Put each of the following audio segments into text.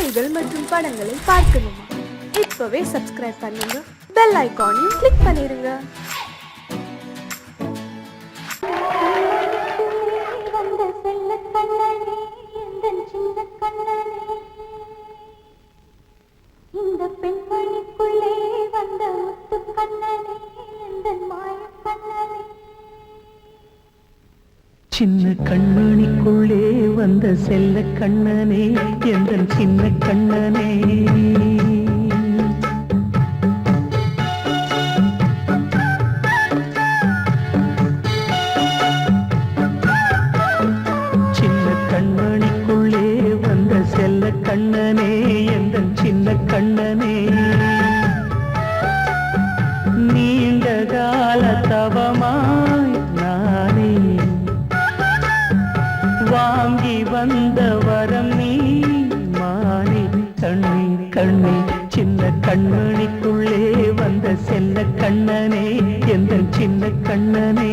செய்திகள் மற்றும் படங்களை பார்க்கணுமா? இப்பவே சப்ஸ்கிரைப் பண்ணுங்க, பெல் ஐகானையும் கிளிக் பண்ணிருங்க. இந்த பெண்மணிக்குள்ளே வந்த முத்து கண்ணனே, இந்த மாய கண்ணனே. சின்ன கண்மணிக்குள்ளே வந்த செல்ல கண்ணனே, எந்த சின்ன கண்ணனே. சின்ன கண்மணிக்குள்ளே வந்த செல்ல கண்ணனே, எந்த சின்ன கண்ணனே. நீண்ட கால தவமாய் நானே வாங்கி வந்த வரம் நீ மானே. கண்ணே கண்ணே சின்ன கண்மணிக்குள்ளே வந்த செல்ல கண்ணனே, எந்த சின்ன கண்ணனே.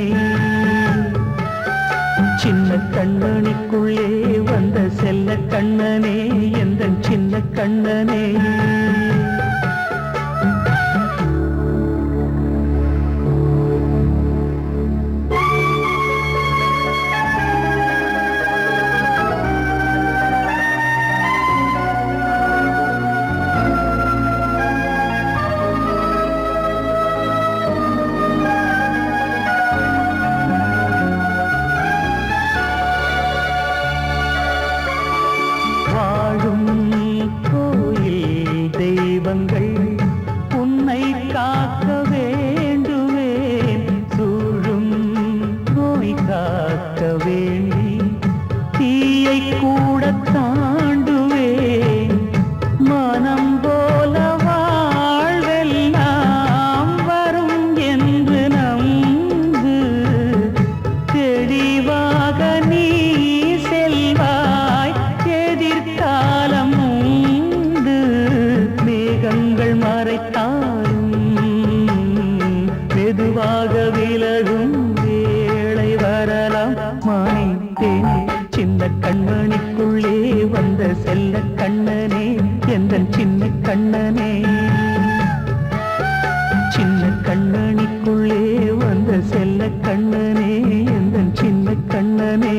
சின்ன கண்மணிக்குள்ளே வந்த செல்ல கண்ணனே, எந்த சின்ன கண்ணனே. உன்னை காக்க வேண்டுவேன், சூழும் நோய் காக்க வேண்டி தீயை கூட தாண்டுவேன். மனம் போல வாழ்வெல்லாம் வரும் என்று நம்பு, தெளிவாக நீ செல்வாய், எதிர்காலம் உண்டு. மேகங்கள் மறைத்தாலும் மெதுவாக விலகும் வேளை வரலாம். மானித்தேனே சின்ன கண்மணிக்குள்ளே வந்த செல்ல கண்ணனே, எந்த சின்ன கண்ணனே. சின்ன கண்மணிக்குள்ளே வந்த செல்ல கண்ணனே, எந்த சின்ன கண்ணனே.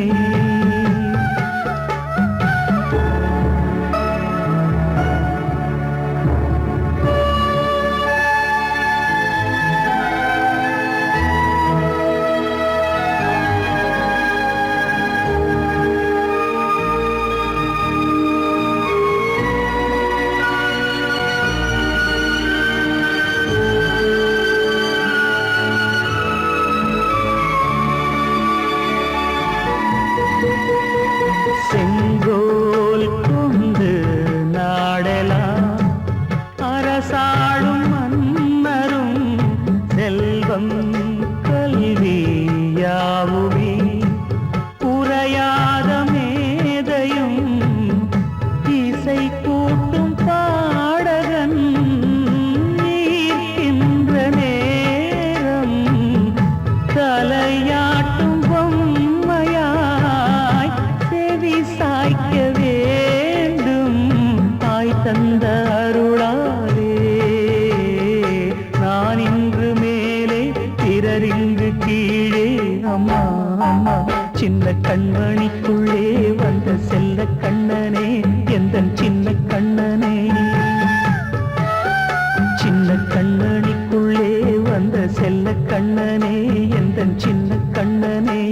செங்கோல் கொண்டு நாடலாம் அரசாளும் மன்னரும், செல்வம் கல்வி யாவுமே உரையாத மேதையும், இசை கூட்டும் பாடகன் ஈர்க்கின்ற நேரம், தலையாட்டும் பொம்மையாய் செவி சாய்க்க வேண்டும். தாய் தந்த அருளாலே நான் இன்று மேலே, பிறரிங்கு கீழே. அம்மா அம்மா சின்ன கண்மணிக்குள்ளே வந்த செல்ல கண்ணனே, எந்த சின்ன கண்ணனே. சின்ன கண்மணிக்குள்ளே வந்த செல்ல கண்ணனே, எந்த சின்ன கண்ணனே.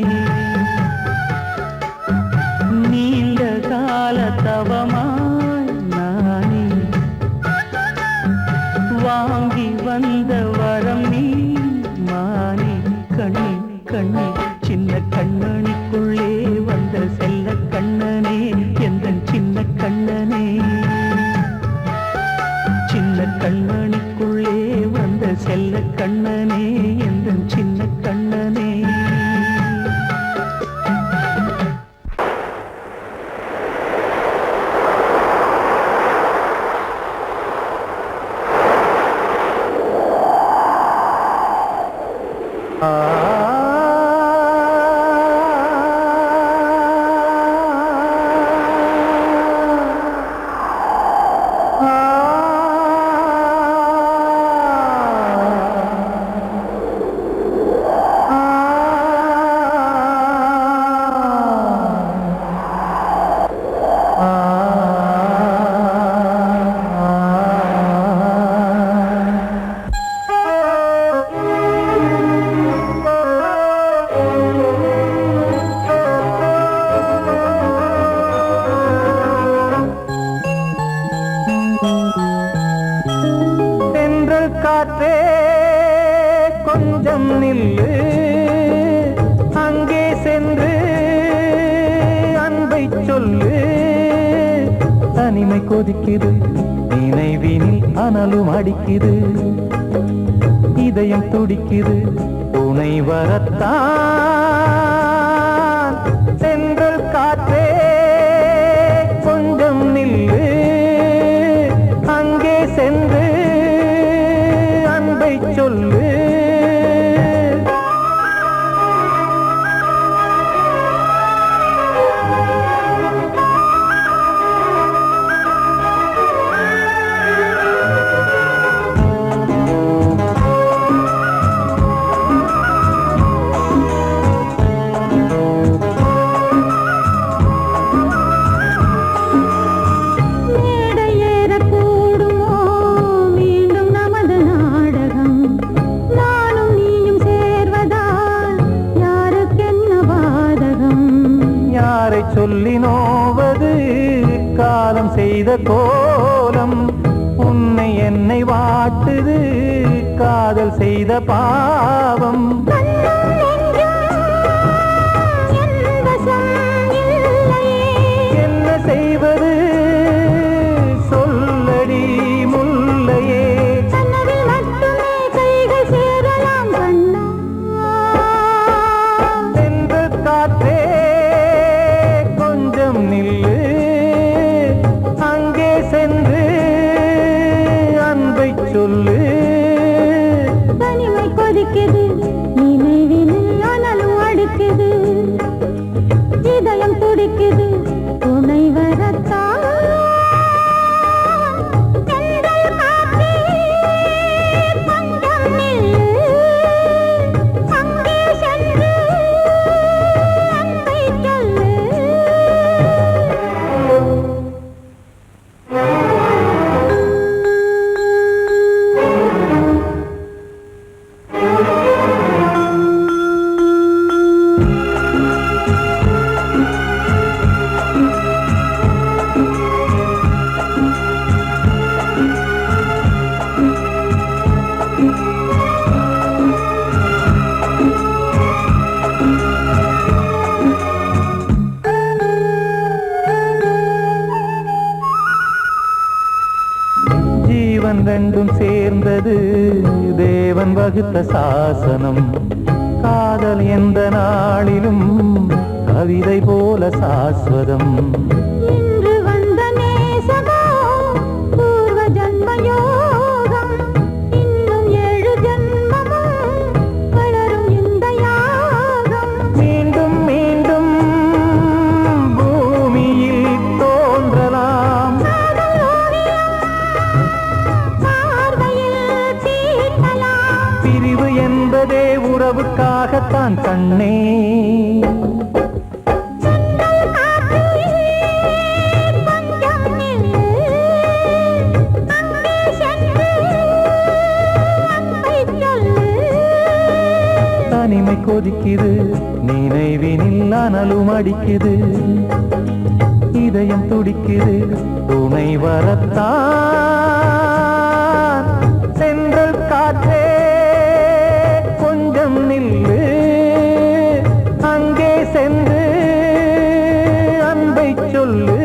நீண்ட கால தவமாய் நானே வாங்கி வந்த வரம் நீ மானே. கண்ணே கண்ணே சின்ன கண்மணிக்குள்ளே வந்த செல்ல கண்ணனே, எந்த சின்ன கண்ணனே. சின்ன கண்மணிக்குள்ளே வந்த செல்ல கண்ணனே, எந்த சின்ன கண்ணனே. தனிமை கொதிக்குது நினைவினில் அனலும் அடிக்குது இதயம் துடிக்குது துணை வரத்தான் சென்றல் காற்றே கொஞ்சம் நில்லு அங்கே சென்று அன்பை சொல்லு சொல்லி நோவது காலம் செய்த கோலம் உன்னை என்னை வாட்டுது காதல் செய்த பாவம் என்ன செய்வது சொல்லடி முல்லையே சென்று காற்றே நில்லு அங்கே சென்று அன்பை சொல்லு தனிமை கொதிக்குது நினைவினில் அனலும் அடிக்குது இதயம் துடிக்குது துணை வரத்தான் ரெண்டும் சேர்ந்தது தேவன் வகுத்த சாசனம் காதல் எந்த நாளிலும் கவிதை போல சாஸ்வதம் இன்று வந்த நேசமோ பூர்வ ஜன்ம யோகம் இன்னும் 7 ஜன்மமும் வளரும் இந்த யாகம் மீண்டும் மீண்டும் பூமியில் தோன்றலாம் பிரிவு என்பதே உறவுக்காகத்தான் கண்ணே தனிமை கொதிக்குது நினைவினில் அனலும் அடிக்குது இதயம் துடிக்குது துணை வரத்தான் சென்றல் காற்றே கொஞ்சம் நில்லு அங்கே சென்று அன்பை சொல்லு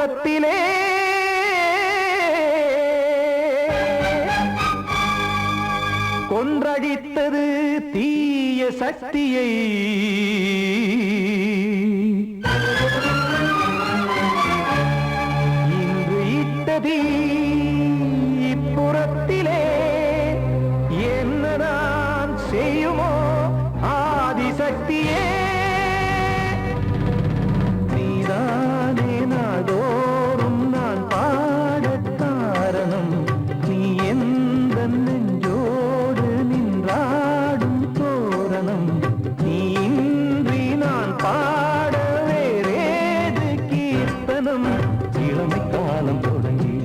இப்புறத்திலே கொன்றடித்தது தீய சக்தியை இன்று இட்டதி இப்புறத்திலே என்னதான் செய்யுமோ ஆதிசக்தியே நீதானே நாடோறும் நான் பாடக் காரணம் நீ எந்த நெஞ்சோடு நின்றாடும் தோரணம் நீ இன்றி நான் பாட வேறேது கீர்த்தனம் இளமை காலம் தொடங்கி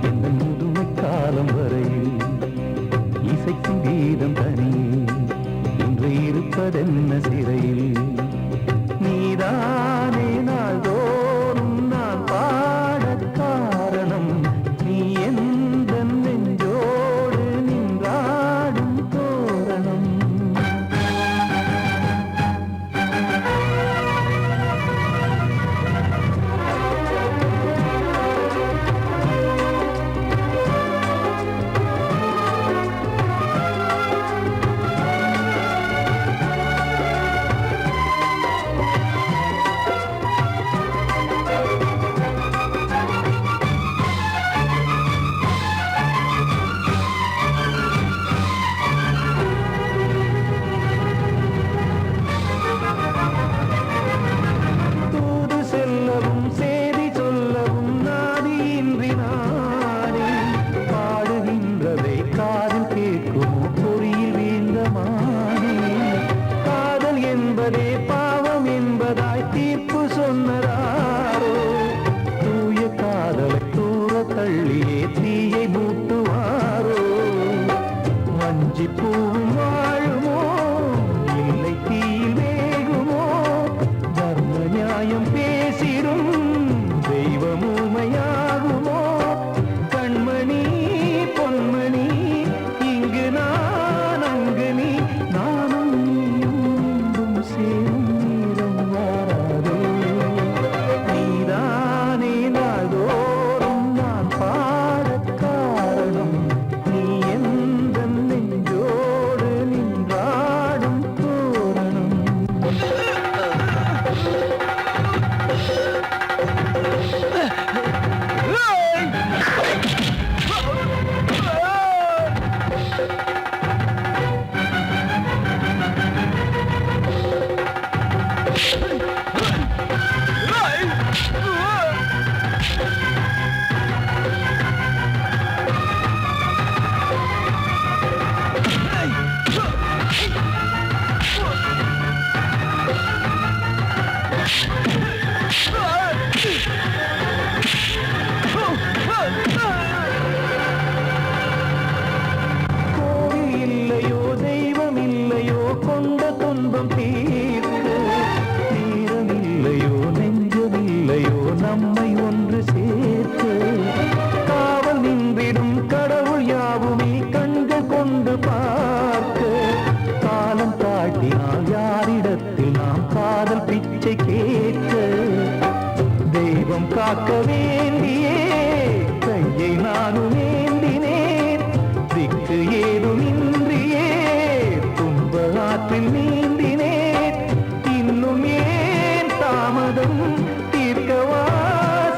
எந்த முதுமை காலம் வரையில் இசைக்கும் கீதம் தனியே இன்று இருப்பதென்ன சிறையில் நீதானே நாள்தோறும் நான் பாடக் காரணம் நீ எந்த நெஞ்சோடு நின்றாடும் தோரணம் தூது செல்லவும் சேதி சொல்லவும் நாதியின்றி நானே பாடுகின்றதை காதில் கேட்கும் பொறியில் வீழ்ந்தமானே காதல் என்பதே பாவம் என்பதாய் தீர்ப்பு சொன்னதாரோ தூய காதலை தூர தள்ளியே தீயை மூட்டுவாரோ வஞ்சி பூவும் வாழுமோ இல்லை தீயில் வேகுமோ தர்ம நியாயம் பேசிடும் தெய்வம் ஊமையாகுமோ கண்மணி பொன்மணி இங்கு நான் அங்கு நீ நானும் நீயும் மீண்டும் சேரும் நேரம் வாராதே நீதானே நாள்தோறும் நான் பாடக் காரணம் நீ எந்த நெஞ்சோடு நின்றாடும் தோரணம் கோவில் இல்லையோ தெய்வம் இல்லையோ கொண்ட துன்பம் தீர்க்க நேரம் இல்லையோ நெஞ்சம் இல்லையோ நம்மை ஒன்று சேர்க்க காவல் நின்றிடும் கடவுள் யாவுமே கண்கள் கொண்டு பார்க்க காலம் காட்டினால் யாரிடத்தில் நாம் காதல் பிச்சை கேட்க தெய்வம் காக்க வேண்டியே கையை நானும் ஏந்தினேன் திக்கு ஏதுமின்றியே துன்ப ஆற்றில் நீந்தினேன் இன்னும் ஏன் தாமதம் தீர்க்கவா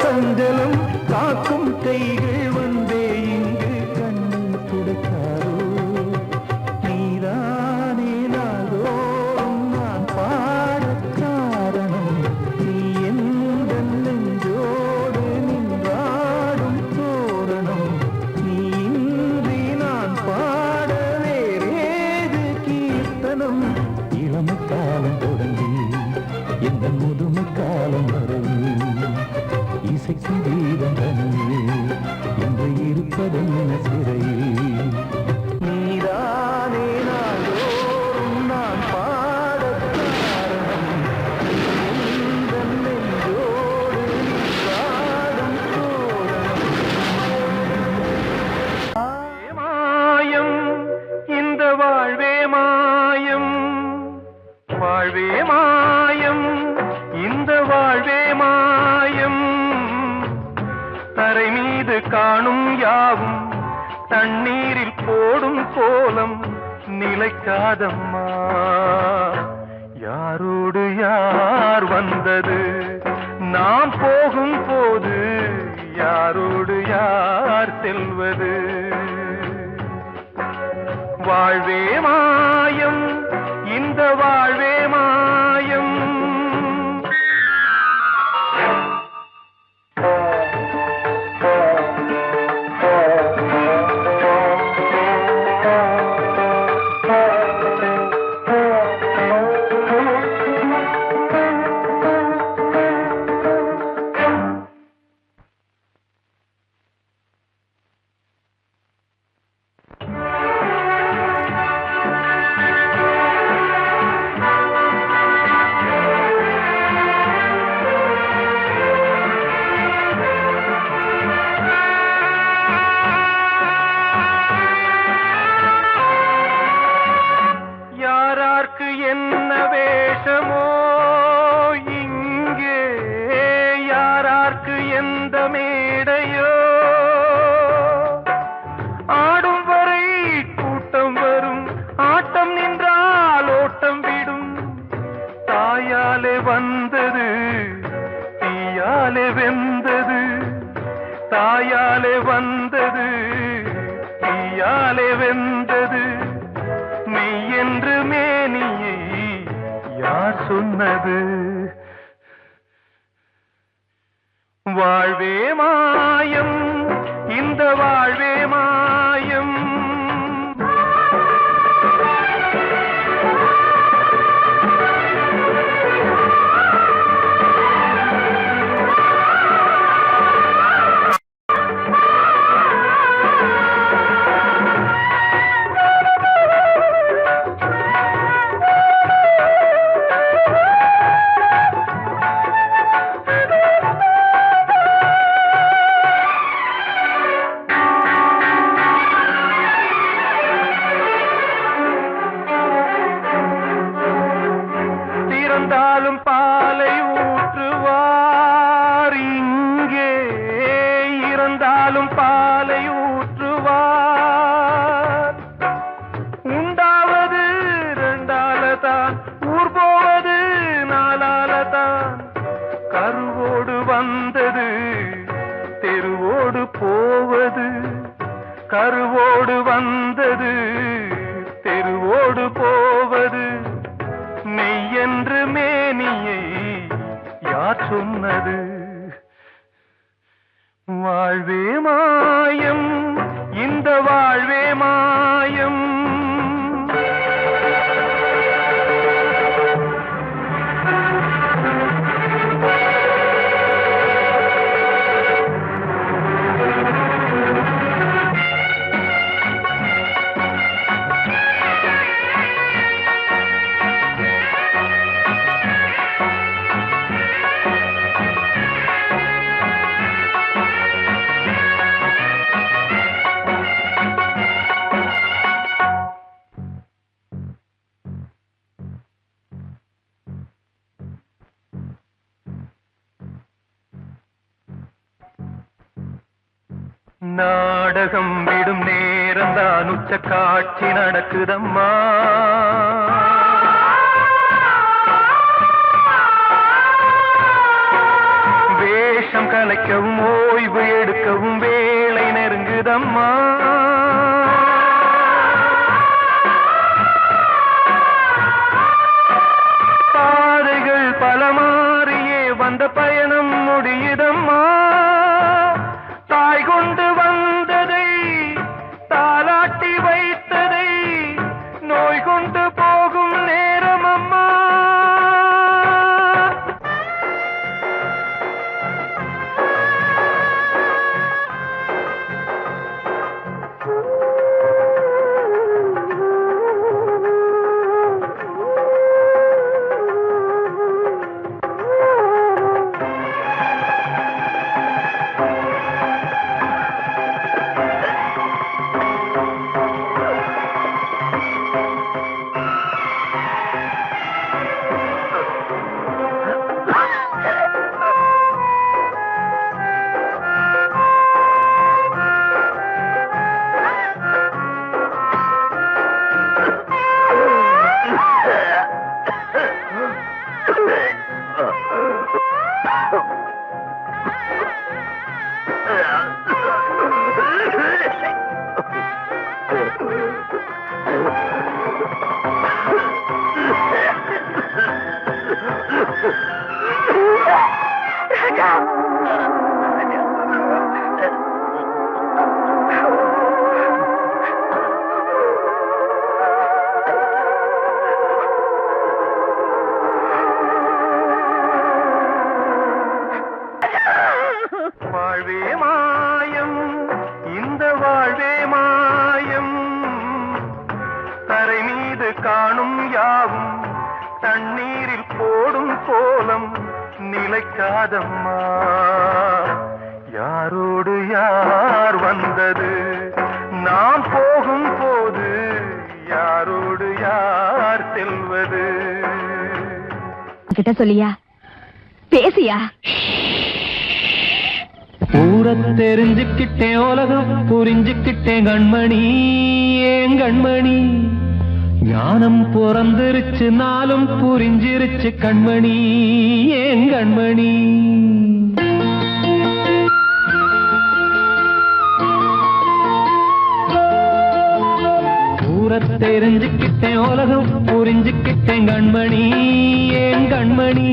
சஞ்சலம் காக்கும் கைகள் வந்தே இங்கு கண்ணீர் துடைக்காரோ நீதானே நாள்தோறும் நான் பாடக் காரணம் நீ எந்த நெஞ்சோடு நின்றாடும் தோரணம் நீ இன்றி நான் பாட வேறேது கீர்த்தனம் இளமை காலம் தொடங்கி எந்த முதுமை காலம் வரையில் இசைக்கு வீதம் தனியே என்று இருப்பதென்ன சிறையில் நீதானே நாள்தோறும் நான் பாடக் காரணம் நீ எந்த நெஞ்சோடு நின்றாடும் தோரணம் மாயம் இந்த வாழ்வே மாயம் வாழ்வே மாயம் இந்த வாழ்வே மாயம் தண்ணீரில் போடும் கோலம் நிலைக்காதம்மா. யாரோடு யார் வந்தது நாம் போகும் போது, யாரோடு யார் செல்வது? வாழ்வே மாயம், இந்த வாழ்வே மாயம். என்ன வேஷமோ இங்கே, யாரார்க்கு எந்த மேடையோ, ஆடும் வரை கூட்டம் வரும், ஆட்டம் நின்றால் ஓட்டம் விடும். தாயாலே வந்தது தீயாலே வெந்தது, தாயாலே வந்தது தீயாலே வெந்தது. மெய் என்று மேனியை யார் சொன்னது? வாழ்வே மாயம், இந்த வாழ்வே மாயம். இறந்தாலும் பாலை ஊற்றுவார் இங்கே, இறந்தாலும் பாலை ஊற்றுவார். உண்டாவது ரெண்டாலதான், ஊர் போவது நாலாலதான். கருவோடு வந்தது தெருவோடு போவது, கருவோடு வந்தது தெருவோடு போவது. மெய் என்று மேனியை யார் சொன்னது? வாழ்வே மாயம், இந்த வாழ்வே மாயம். நாடகம் விடும் நேரம்தான் உச்ச காட்சி நடக்குதம்மா. வேஷம் கலைக்கவும் ஓய்வு எடுக்கவும் வேளை நெருங்குதம்மா. பாதைகள் பல மாறியே வந்த பயணம் முடியுதம்மா. தாய் கொண்டு வந்ததை தாலாட்டி வைத்ததை நோய் கொண்டு போகும் நேரம் அம்மா. நிலைக்காதம்மா. யாரோடு யார் வந்தது நாம் போகும் போது, யாரோடு யார் செல்வது? கிட்ட சொல்லியா, பேசியா? ஊரை தெரிஞ்சுக்கிட்டேன், உலகம் புரிஞ்சுக்கிட்டேன் கண்மணி, ஏன் கண்மணி. ஞானம் பிறந்திருச்சு, நாளும் புரிஞ்சிருச்சு கண்மணி, ஏன் கண்மணி. ஊரை தெரிஞ்சுக்கிட்டேன், உலகம் புரிஞ்சுக்கிட்டேன் கண்மணி, ஏன் கண்மணி.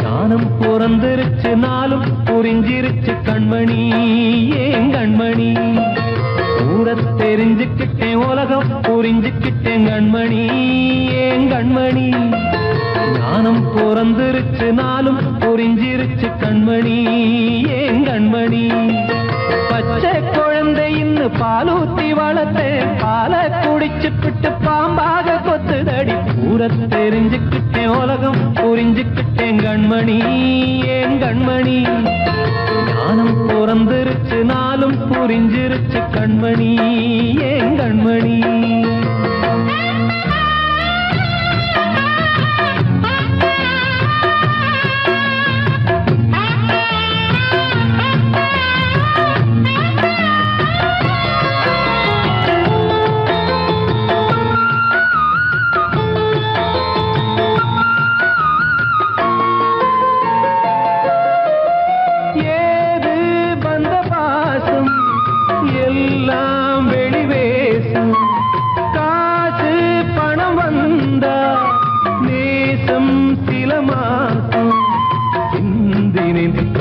ஞானம் பிறந்திருச்சு, நாளும் புரிஞ்சிருச்சு கண்மணி, ஏன் கண்மணி. ஊரை தெரிஞ்சுக்கிட்டேன், உலகம் புரிஞ்சுக்கிட்டேன் கண்மணி, ஏன் கண்மணி. ஞானம் பிறந்திருச்சு, நாளும் புரிஞ்சிருச்சு கண்மணி, ஏன் கண்மணி. பச்சை குழந்தை இன்னும் பாலூத்தி வளர்த்தேன், பாலை குடிச்சு பிட்டு பாம்பாக கொத்துதடி. ஊரை தெரிஞ்சுக்கிட்டேன், உலகம் புரிஞ்சுக்கிட்டேன் கண்மணி, ஏன் கண்மணி. ஞானம் பிறந்திருச்சு, நாளும் புரிஞ்சிருச்சு கண்மணி, ஏன் கண்மணி.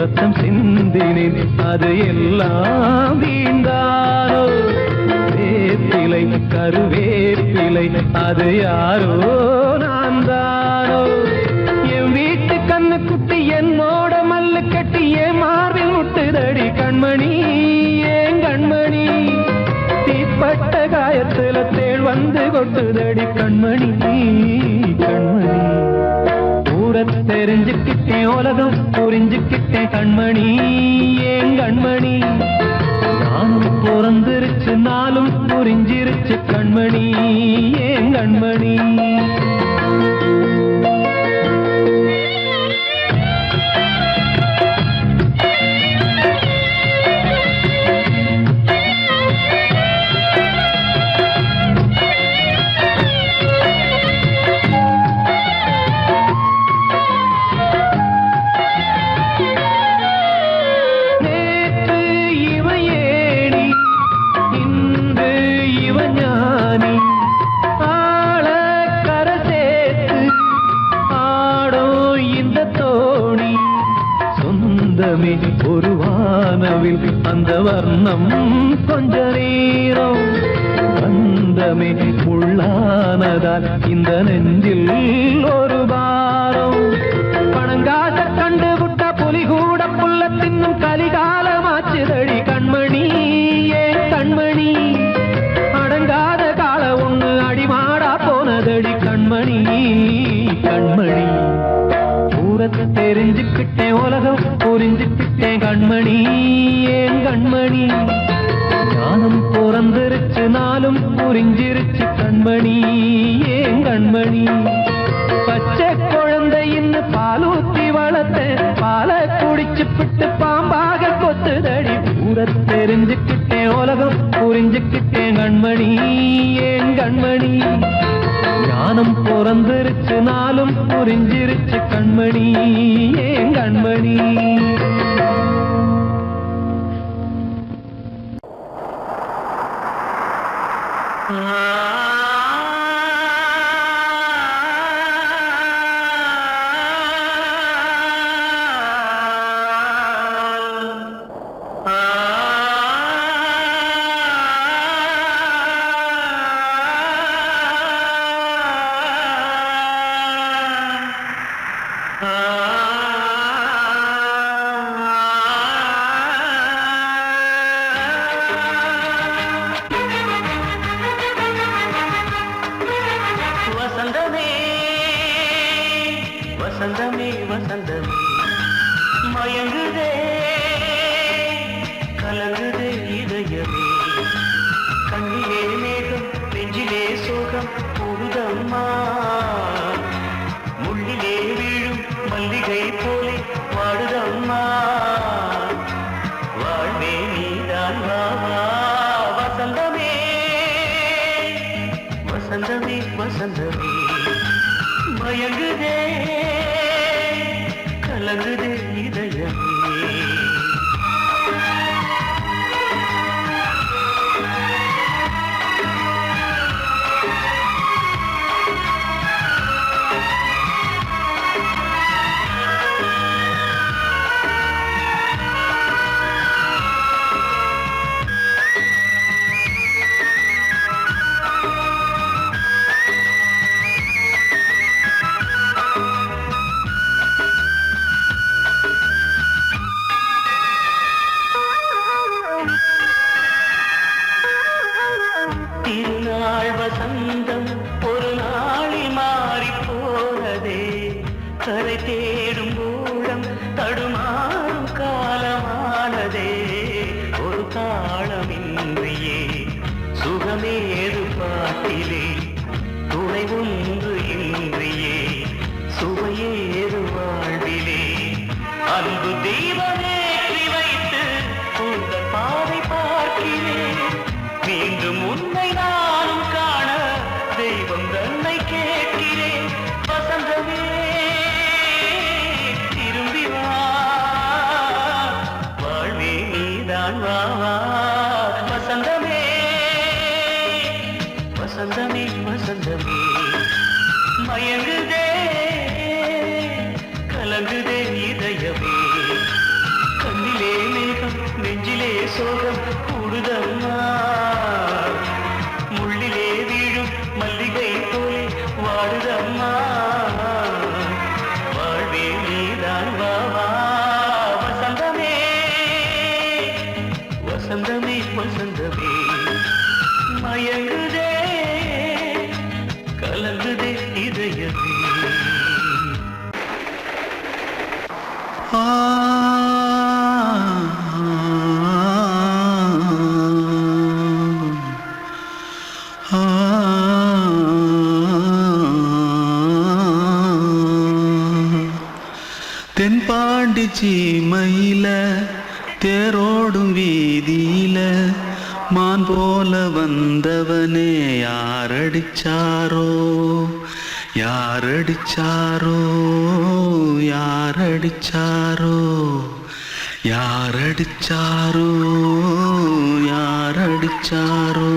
ரத்தம் சிந்தினேன், அது எல்லாம் வீண்டானோ. வேப்பிலை கருவேப்பிலை, அது யாரோ நான் தானோ. என் வீட்டு கண்ணு குட்டி என்னோட மல்லு கட்டி என் மார்பில் முட்டுதடி கண்மணி, ஏன் கண்மணி. தீப்பட்ட காயத்துல தேள் வந்து கொட்டுதடி கண்மணி, கண்மணி. ஊரை தெரிஞ்சுக்கிட்டேன், உலகம் புரிஞ்சுக்கிட்டேன் கண்மணி, ஏன் கண்மணி. ஞானம் பிறந்திருச்சு, நாளும் புரிஞ்சிருச்சு கண்மணி, ஏன் கண்மணி. ஒரு வானவில் அந்த வர்ணம் கொஞ்ச நேரம் பந்தமே உள்ளானதால் இந்த நெஞ்சில் ஒரு பாரம். பணங்காச கண்டு விட்ட புலி கூட புல்ல தின்னும் கலிகாலமாச்சுதடி கண்மணி, ஏன் கண்மணி. அடங்காத கால ஒண்ணு அடிமாடா போனதடி கண்மணி, கண்மணி. ஊரை தெரிஞ்சுக்கிட்டேன், உலகம் புரிஞ்சுக்கிட்டேன் கண்மணி, ஏன் கண்மணி. ஞானம் பிறந்திருச்சு, நாளும் புரிஞ்சிருச்சு கண்மணி, ஏன் கண்மணி. பச்சை குழந்தை இன்னும் பாலூத்தி வளர்த்தேன், பாலை குடிச்சு பிட்டு பாம்பாக கொத்துதடி. ஊரை தெரிஞ்சுக்கிட்டேன், உலகம் புரிஞ்சுக்கிட்டேன் கண்மணி, ஏன் கண்மணி. ஞானம் பிறந்திருச்சு, நாளும் புரிஞ்சிருச்சு கண்மணி, ஏன் கண்மணி. வசந்தமே வசந்தமே மயங்குதே கலங்குதே இதயமே கண்ணிலே மேகம் நெஞ்சிலே சோகம் போடுதம்மா முள்ளிலே வீழும் மல்லிகை போலே வாடுதம்மா வாழ்வே நீதான் வாவா வசந்தமே வசந்தமே வசந்தமே மயங்குதே கலங்குதே இதயமே திருநாள் வசந்தம் ஒரு நாளில் மாறி போனதே கரை தேடும் ஊழம் தடுமாறும் காலமானதே ஒரு தாளமின்றியே சுகமேது பாட்டிலே துணை ஒன்று இன்றியே சுவையேது வாழ்விலே அன்பு தீபமேற்றி வைத்து உங்கள் பாதை பார்க்கிறேன் மீண்டும் உன்னை நானும் காண தெய்வம் தன்னை கேட்கிறேன் வசந்தமே திரும்பி வா வாழ்வே நீதான் வா வசந்தமே வசந்தமே வசந்தமே மயங்குதே கலங்குதே இதயமே கண்ணிலே மேகம் நெஞ்சிலே சோகம் கூடுதம்மா முள்ளிலே வீழும் மல்லிகை போலே வாடுதம்மா வாழ்வே நீதான் வாவா வசந்தமே வசந்தமே வசந்தமே மயங்குதே கலங்குதே இதயமே தென்பாண்டி சீமையில தேரோடும் வீதியில மான் போல வந்தவனே யாரடிச்சாரோ யாரடிச்சாரோ யாரடிச்சாரோ யாரடிச்சாரோ யாரடிச்சாரோ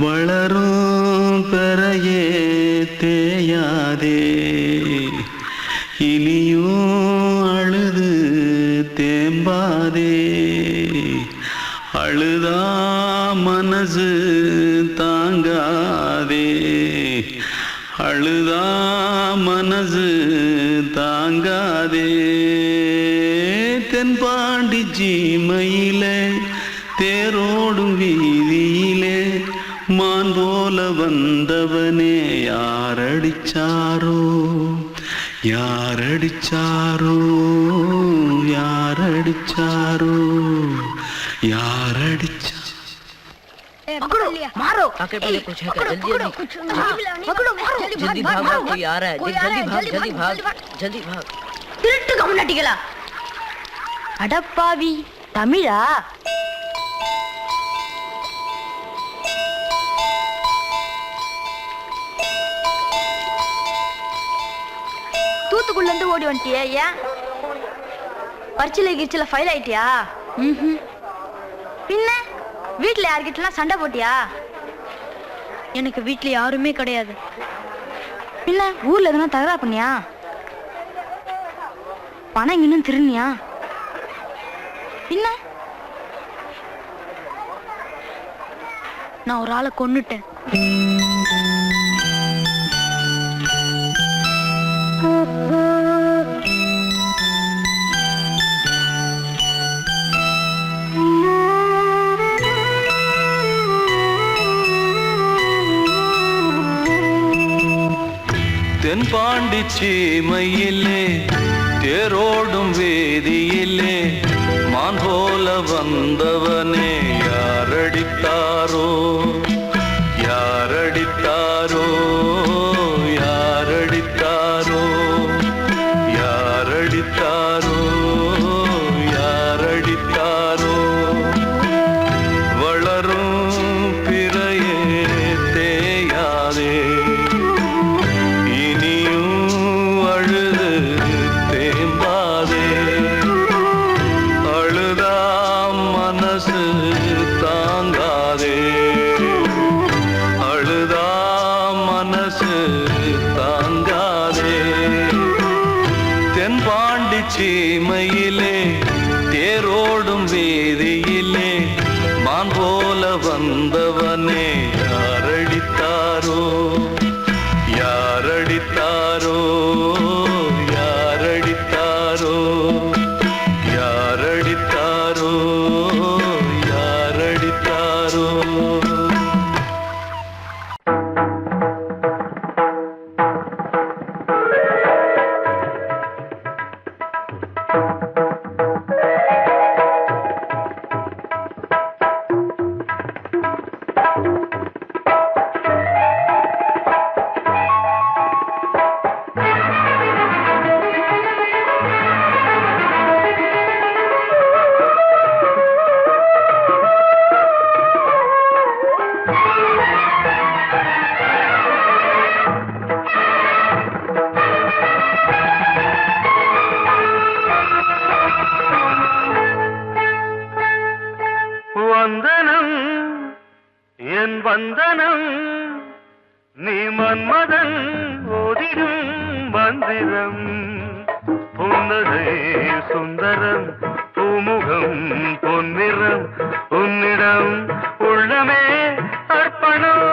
வளரும் பெறையே தேயாதே இனியும் அழுது தேம்பாதே அழுதா மனசு தாங்காதே அழுதா மனசு தாங்காதே தென்பாண்டி சீமையிலே தேரோடும் வீதியிலே மான் போல வந்தவனே யாரடிச்சாரோ யாரடிச்சாரோ யாரடிச்சாரோ யாரடிச்சா पकड़ो मारो आके पहले कुछ है क्या जल्दी पकड़ो मारो जल्दी भाग कोई आ रहा है जल्दी भाग திருட்டு கம்யூனிட்டிகளா அடப்பாவி தமிழா தூத்துக்குள்ள இருந்து ஓடி வந்துட்டியா ஏன் பரிச்சையில கிரிச்சில ஃபைல் ஆயிட்டியா பின்ன வீட்டுல யார்கிட்டலாம் சண்டை போட்டியா எனக்கு வீட்டுல யாருமே கிடையாது பின்ன ஊர்ல எதுனா தகராறு பண்ணியா பணம் இன்னும் திருநியா பின்ன நான் ஒரு ஆளை கொன்னுட்டேன் தென்பாண்டி சீமையிலே தேரோடும் வீதியிலே மான் போல வந்தவனே யாரடித்தாரோ யாரடித்தாரோ யாரடித்தாரோ யாரடித்தாரோ யாரடித்தாரோ வளரும் பிறையே தேயாதே இனியும் அழுது தேம்பாதே அழுதாம் மனசு தாங்காதே அழுதாம் மனசு தாங்காதே தென்பாண்டி சீமையிலே தேரோடும் வீதியிலே மான் போல வந்தவனே யாரடித்தாரோ யாரடித்தாரோ யாரடித்தாரோ யாரடித்தாரோ யாரடித்தாரோ வந்தனம் என் வந்தனம் நீ மன்மதன் ஓதிடும் மந்திரம் புன்னகை சுந்தரம் பூமுகம் பொன்னிறம் உன்னிடம் உள்ளமே அர்ப்பணம்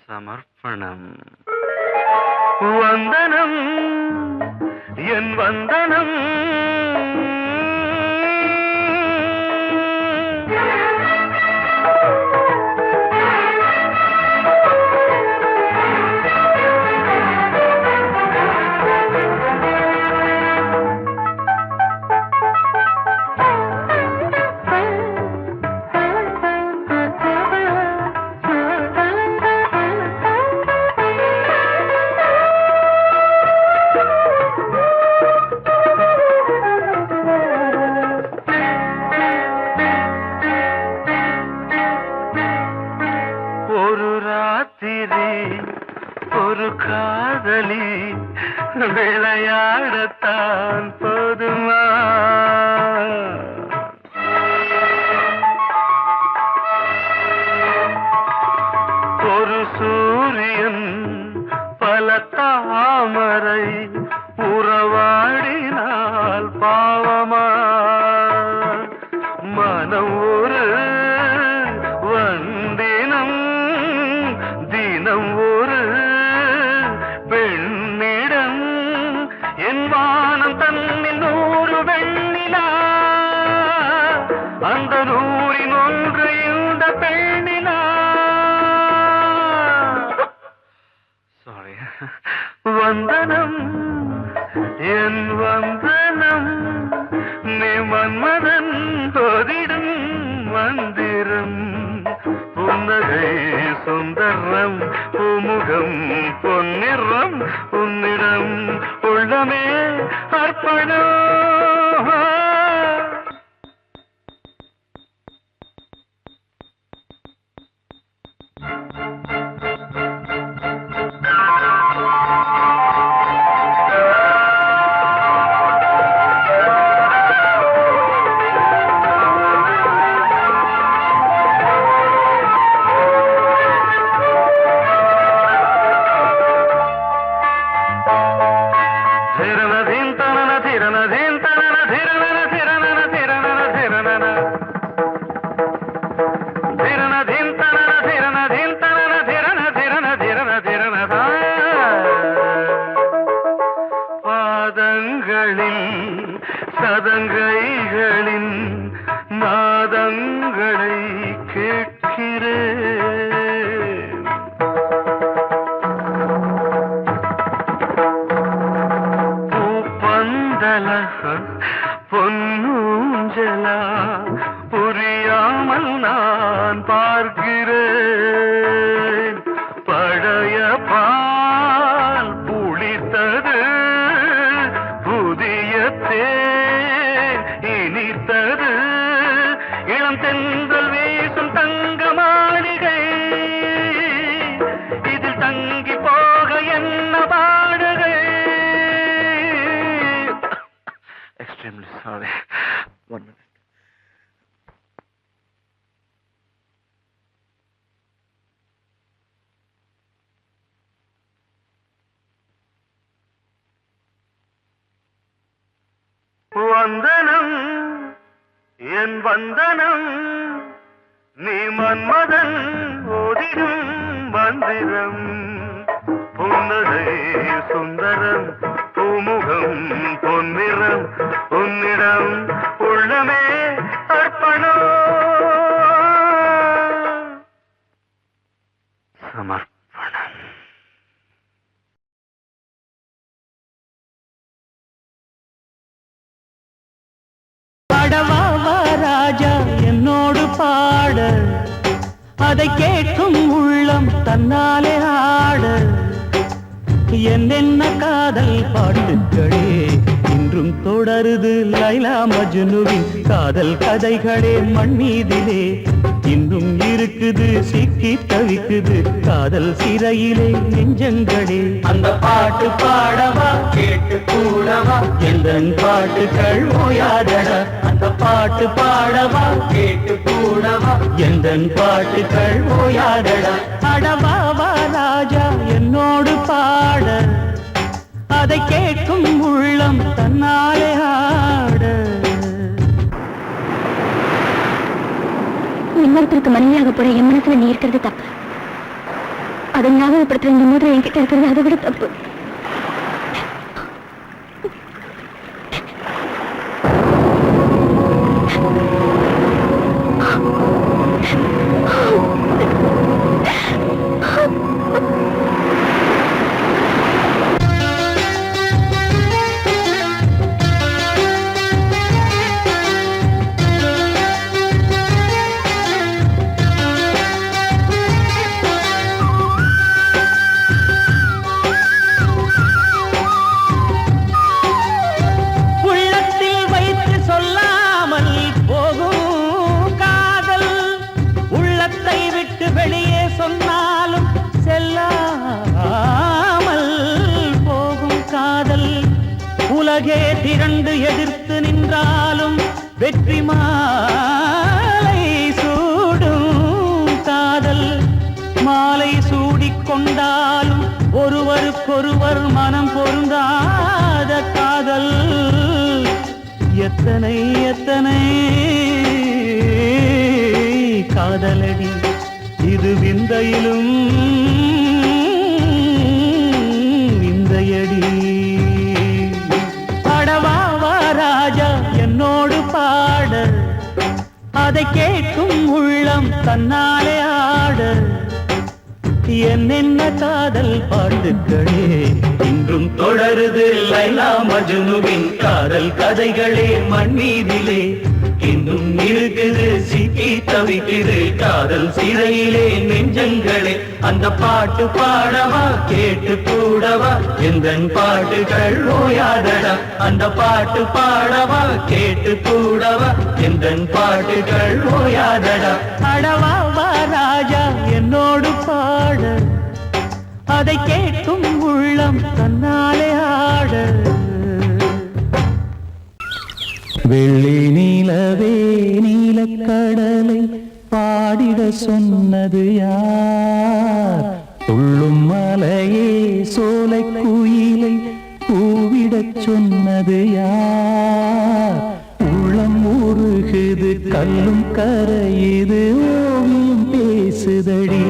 சமர்ப்பணம் வந்தனம் என் வந்தனம் ஒரு காதலி விளையாடத்தான் போதுமா ஒரு சூரியன் பல தாமரை உறவாடினால் பாவமா மனம் ஒரு வந்தினம் தினம் ஒரு பெண்ணிடம் என் வானம் தன்னில் 100 வெண்ணிலா அந்த 100இன் ஒன்று இந்த பெண்ணிலா சாரி வந்தனம் என் வந்தனம் நீ மன்மதன் ஓதிடும் மந்திரம் புன்னகை சுந்தரம் பூமுகம் பொன்னிறம் உன்னிடம் உள்ளமே அர்ப்பணம் புரியாமல் நான் பார்க்கிறேன். பழைய பால் புளித்தது, புதிய தேன் இனித்தது, இளம் தென்றல் வீசும் தங்க மாளிகை, இதில் தங்கி போக என்ன பாடுகை. Extremely sorry. 1 minute. வந்தனம் என் வந்தனம், நீ மன்மதன் ஓதிடும் மந்திரம். புன்னகை சுந்தரம், பூமுகம் பொன்னிறம், உன்னிடம் உள்ளமே அர்ப்பணம் சமர்ப்பணம். பாடவா ராஜா என்னோடு பாட, அதை கேட்கும் உள்ளம் தன்னாலே ஆட. என்னென்ன காதல் பாட்டுக்களே இன்றும் தொடருது, லைலா மஜ்னுவின் காதல் கதைகளே மண் மீதிலே. இன்னும் இருக்குது சிக்கி தவிக்குது காதல் சிறையிலே நெஞ்சங்களே. அந்த பாட்டு பாடவா கேட்டு கூடவா, எந்தன் பாட்டுகள் ஓயாதடா. அந்த பாட்டு பாடவா கேட்டு கூடவா, எந்தன் பாட்டுகள் ஓயாதடா. அடவாவா ராஜா என்னோடு பாட, அதை கேட்கும் உள்ளம் தன்னாலே ஆட. இன்னொருத்தருக்கு மனைவியாக போற என் மனசுல நீ இருக்கிறது தப்பு. அதை ஞாபகப்படுத்துற இந்த மோதிரம் என்கிட்ட இருக்கிறது அதை விட தப்பு. உலகே திரண்டு எதிர்த்து நின்றாலும் வெற்றி மாலை சூடும் காதல். மாலை சூடிக்கொண்டாலும் ஒருவருக்கொருவர் மனம் பொருந்தாத காதல். எத்தனை எத்தனை காதலடி இது விந்தையிலும் விந்தையடி. ராஜா என்னோடு பாட, அதை கேட்கும் உள்ளம் தன்னாலே ஆட. என்னென்ன காதல் பாட்டுக்களே இன்றும் தொடருது, லைலா மஜ்னுவின் காதல் கதைகளே மண் மீதிலே. இன்னும் இருக்குது சிக்கி தவிக்குது காதல் சிறையிலே நெஞ்சங்களே. அந்த பாட்டு பாடவா கேட்டு கூடவா, எந்தன் பாட்டுகள் ஓயாதடா. அந்த பாட்டு பாடவா கேட்டு கூடவா, எந்தன் பாட்டுகள் ஓயாதடா. அடவாவா ராஜா என்னோடு பாட, அதை கேட்கும் உள்ளம் தன்னாலே ஆட. வெள்ளி நீலவே நீலக்கடலை பாடிட சொன்னது யார்? துள்ளும் மலையே சோலை குயிலை கூவிடச் சொன்னது யார்? உள்ளம் உருகுது கல்லும் கரையுது ஓவியம் பேசுதடி.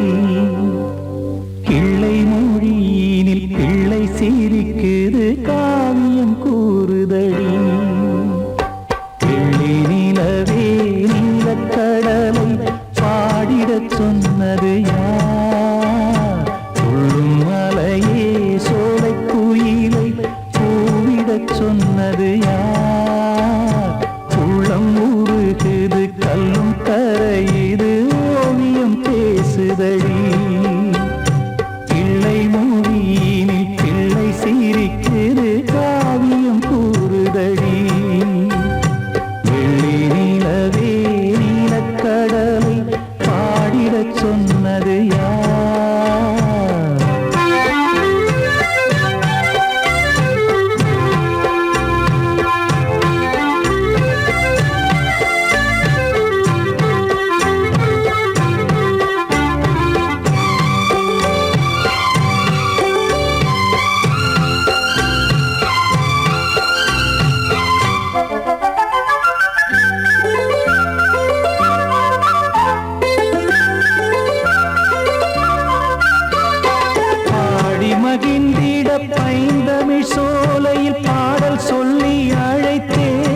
கிள்ளை மொழியினில் பிள்ளை சிரிக்குது காவியம் கூறுதடி. நிலவே நீலக்கடலை பாடிடச் சொன்னது யார்? துள்ளும் மலையே சோலை குயிலை கூவிடச் சொன்னது யார்? உள்ளம் உருகுது உருகுது கல்லும் கரையுது ஓவியம் பேசுதடி பிள்ளை மொழியினில் பிள்ளை சிரிக்குது காவியம் கூறுதடி வெள்ளி நிலவே நீலக்கடலை பாடிடச் சொன்னது யார் மகிழ்ந்திட பைந்தமிழ் சோலையில் பாடல் சொல்லி அழைத்தேன்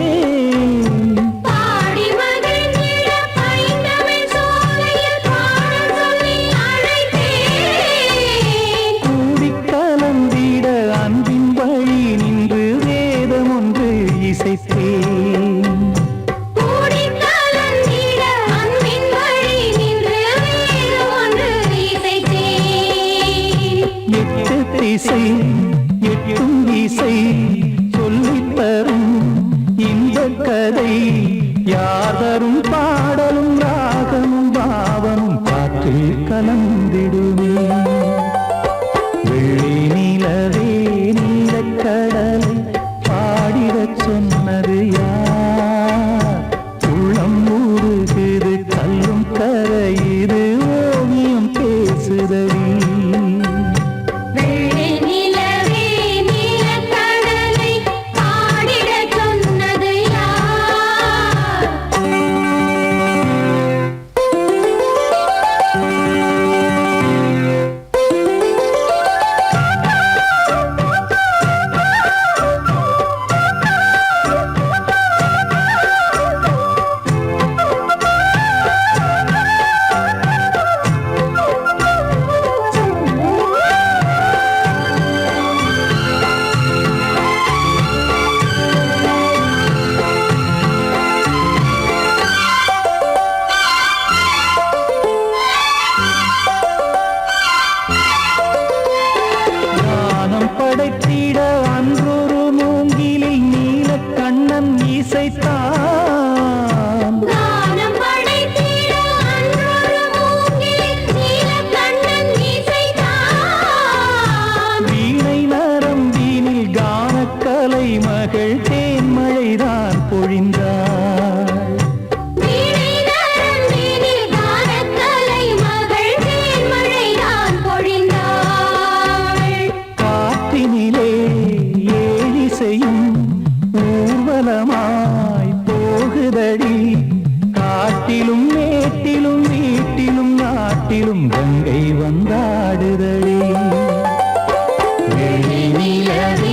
கூடி கலந்திட அன்பின் வழி நின்று வேதம் ஒன்று இசைத்தேன் இசை எட்டும் இசை சொல்லித் தரும் இந்த கதை யாதரும் பாடலும் ராகமும் பாவமும் காற்றில் கலந்திடுமே வெள்ளி நிலவே நீலக்கடலை பாடிடச் சொன்னது யார் உள்ளம் ஊறுகுது கல்லும் கரையுது ஓவியம் பேசுதடி படைத்திட அன்றொரு மூங்கிலில் நீலக்கண்ணன் இசைத்தான் வீணை நரம்பினில் கானக்கலை மகள் தேன்மழைதான் பொழிந்தாள் ஊர்வலமாய் போகுதடி காட்டிலும் மேட்டிலும் வீட்டிலும் நாட்டிலும் கங்கை வந்தாடுதடி வெள்ளி நிலவே